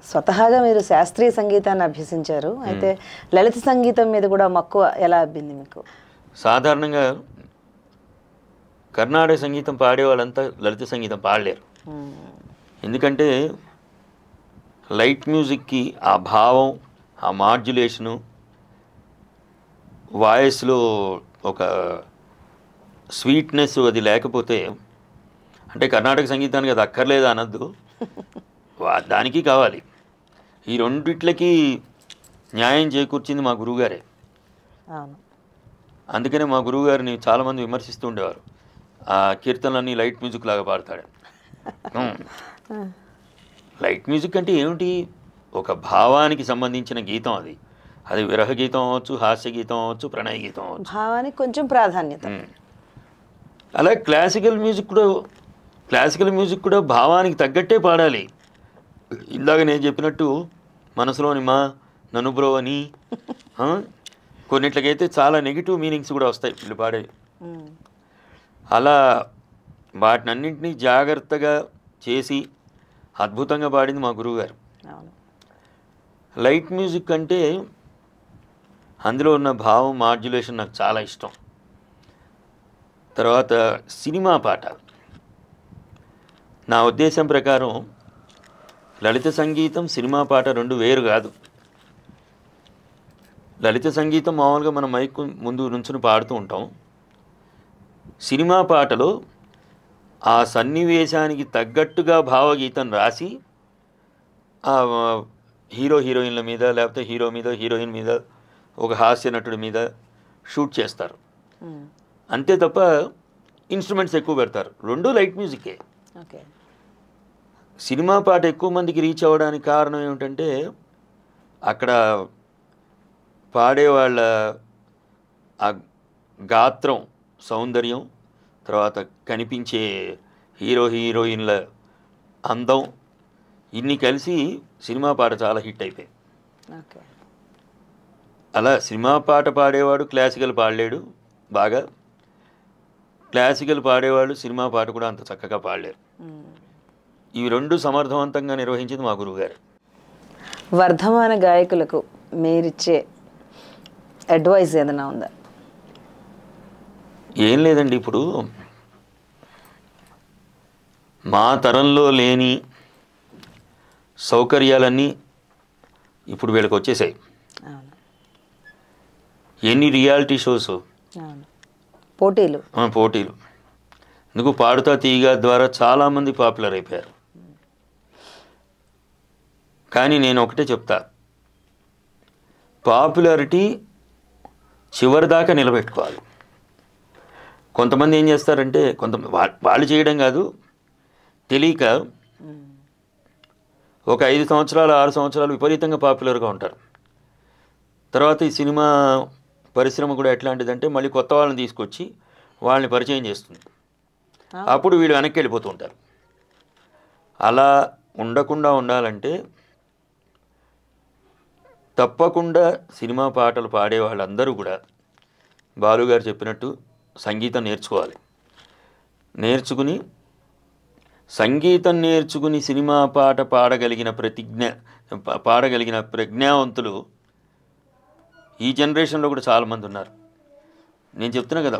స్వతహాగా మీరు శాస్త్రీయ సంగీతాన్ని అభ్యసించారు. అయితే లలిత సంగీతం మీద కూడా మక్కువ ఎలా అబ్బింది మీకు? సాధారణంగా కర్ణాటక సంగీతం పాడే వాళ్ళంతా లలిత సంగీతం పాడలేరు. ఎందుకంటే లైట్ మ్యూజిక్కి ఆ భావం, ఆ మాడ్యులేషను, వాయిస్లో ఒక స్వీట్నెస్ అది లేకపోతే, అంటే కర్ణాటక సంగీతానికి అది అక్కర్లేదు అనద్దు, దానికి కావాలి. ఈ రెండిట్లకి న్యాయం చేకూర్చింది మా గురువుగారే. అందుకనే మా గురువుగారిని చాలామంది విమర్శిస్తూ ఉండేవారు, ఆ కీర్తనలన్నీ లైట్ మ్యూజిక్ లాగా పాడతాడు. లైట్ మ్యూజిక్ అంటే ఏమిటి? ఒక భావానికి సంబంధించిన గీతం అది. అది విరహ గీతం అవ్వచ్చు, హాస్య గీతం అవ్వచ్చు, ప్రణయ గీతం అవ్వచ్చు. భావానికి కొంచెం ప్రాధాన్యత. అలాగే క్లాసికల్ మ్యూజిక్ కూడా భావానికి తగ్గట్టే పాడాలి. ఇందాక నేను చెప్పినట్టు మనసులోని మా నన్ను బ్రో అని కొన్నిట్లకైతే చాలా నెగిటివ్ మీనింగ్స్ కూడా వస్తాయి వీళ్ళు పాడేవి. అలా వాటినన్నింటినీ జాగ్రత్తగా చేసి అద్భుతంగా పాడింది మా గురువుగారు. లైట్ మ్యూజిక్ అంటే అందులో ఉన్న భావం, మాడ్యులేషన్ నాకు చాలా ఇష్టం. తర్వాత సినిమా పాట, నా ఉద్దేశం ప్రకారం లలిత సంగీతం, సినిమా పాట రెండు వేరు కాదు. లలిత సంగీతం మామూలుగా మనం మైక్ ముందు నుంచుని పాడుతూ ఉంటాం. సినిమా పాటలో ఆ సన్నివేశానికి తగ్గట్టుగా భావగీతం రాసి ఆ హీరో హీరోయిన్ల మీద, లేకపోతే హీరో మీద, హీరోయిన్ మీద, ఒక హాస్య నటుడి మీద షూట్ చేస్తారు. అంతే తప్ప ఇన్స్ట్రుమెంట్స్ ఎక్కువ పెడతారు. రెండు లైట్ మ్యూజికే. సినిమా పాట ఎక్కువ మందికి రీచ్ అవ్వడానికి కారణం ఏమిటంటే అక్కడ పాడేవాళ్ళ ఆ గాత్రం, సౌందర్యం, తర్వాత కనిపించే హీరో హీరోయిన్ల అందం, ఇన్ని కలిసి సినిమా పాట చాలా హిట్ అయిపోయింది. అలా సినిమా పాట పాడేవాడు క్లాసికల్ పాడలేడు బాగా, క్లాసికల్ పాడేవాళ్ళు సినిమా పాట కూడా అంత చక్కగా పాడలేరు. ఇవి రెండు సమర్థవంతంగా నిర్వహించింది మా గురువుగారు. వర్ధమాన గాయకులకు మీరిచ్చే అడ్వైస్ ఏదైనా ఉందా? ఏం లేదండి, ఇప్పుడు మా తరంలో లేని సౌకర్యాలన్నీ ఇప్పుడు వీళ్ళకి వచ్చేసాయి. ఎన్ని రియాలిటీ షోస్, పోటీలు. ఎందుకు పాడుతా తీయగా ద్వారా చాలామంది పాపులర్ అయిపోయారు. కానీ నేను ఒకటే చెప్తా, పాపులారిటీ చివరిదాకా నిలబెట్టుకోవాలి. కొంతమంది ఏం చేస్తారంటే, వాళ్ళు చేయడం కాదు, తెలియక ఒక 5 సంవత్సరాలు 6 సంవత్సరాలు విపరీతంగా పాపులర్గా ఉంటారు. తర్వాత ఈ సినిమా పరిశ్రమ కూడా ఎట్లాంటిదంటే మళ్ళీ కొత్త వాళ్ళని తీసుకొచ్చి వాళ్ళని పరిచయం చేస్తుంది. అప్పుడు వీళ్ళు వెనక్కి వెళ్ళిపోతూ ఉంటారు. అలా ఉండకుండా ఉండాలంటే తప్పకుండా సినిమా పాటలు పాడే వాళ్ళందరూ కూడా బాలుగారు చెప్పినట్టు సంగీతం నేర్చుకోవాలి. సంగీతం నేర్చుకుని సినిమా పాట పాడగలిగిన ప్రజ్ఞావంతులు ఈ జనరేషన్లో కూడా చాలామంది ఉన్నారు. నేను చెప్తున్నా కదా,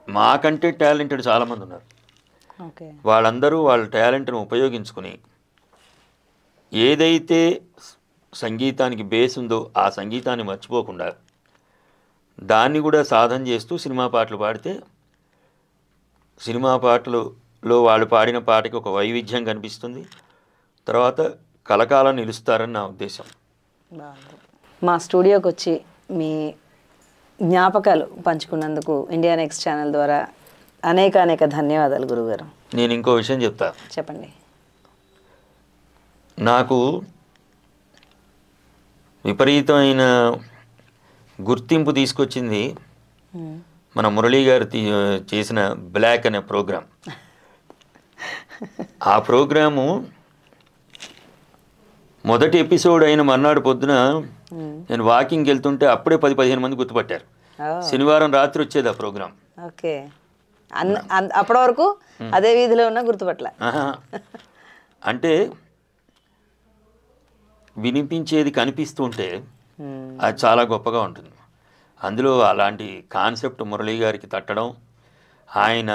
మాకంటే టాలెంటెడ్ చాలామంది ఉన్నారు. వాళ్ళందరూ వాళ్ళ టాలెంట్ను ఉపయోగించుకుని ఏదైతే సంగీతానికి బేస్ ఉందో ఆ సంగీతాన్ని మర్చిపోకుండా దాన్ని కూడా సాధన చేస్తూ సినిమా పాటలు పాడితే సినిమా పాటలలో వాళ్ళు పాడిన పాటకి ఒక వైవిధ్యం కనిపిస్తుంది. తర్వాత కలకాలం నిలుస్తారని నా ఉద్దేశం. మా స్టూడియోకి వచ్చి మీ జ్ఞాపకాలు పంచుకున్నందుకు ఇండియా నెక్స్ట్ ఛానల్ ద్వారా అనేక ధన్యవాదాలు గురుగారు. నేను ఇంకో విషయం చెప్తా. చెప్పండి. నాకు విపరీతమైన గుర్తింపు తీసుకొచ్చింది మన మురళీ గారు చేసిన బ్లాక్ అనే ప్రోగ్రాం. ఆ ప్రోగ్రాము మొదటి ఎపిసోడ్ అయిన మర్నాడు పొద్దున నేను వాకింగ్కి వెళ్తుంటే అప్పుడే 10-15 మంది గుర్తుపట్టారు. శనివారం రాత్రి వచ్చేది ఆ ప్రోగ్రాం. ఓకే, అప్పటి వరకు అదే వీధిలో ఉన్న గుర్తుపట్ల. అంటే వినిపించేది కనిపిస్తుంటే అది చాలా గొప్పగా ఉంటుంది. అందులో అలాంటి కాన్సెప్ట్ మురళీ గారికి తట్టడం, ఆయన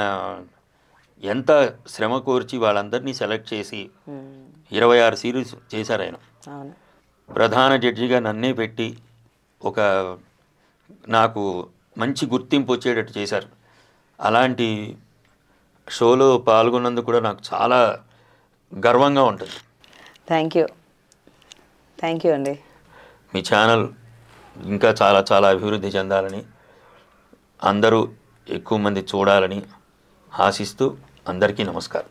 ఎంత శ్రమ కోర్చి వాళ్ళందరినీ సెలెక్ట్ చేసి 26 సిరీస్ చేశారు ఆయన. ప్రధాన జడ్జిగా నన్నే పెట్టి ఒక నాకు మంచి గుర్తింపు వచ్చేటట్టు చేశారు. అలాంటి షోలో పాల్గొన్నందుకు కూడా నాకు చాలా గర్వంగా ఉంటుంది. థ్యాంక్ యూ అండి. మీ ఛానల్ ఇంకా చాలా చాలా అభివృద్ధి చెందాలని, అందరూ ఎక్కువ మంది చూడాలని ఆశిస్తూ అందరికీ నమస్కారం.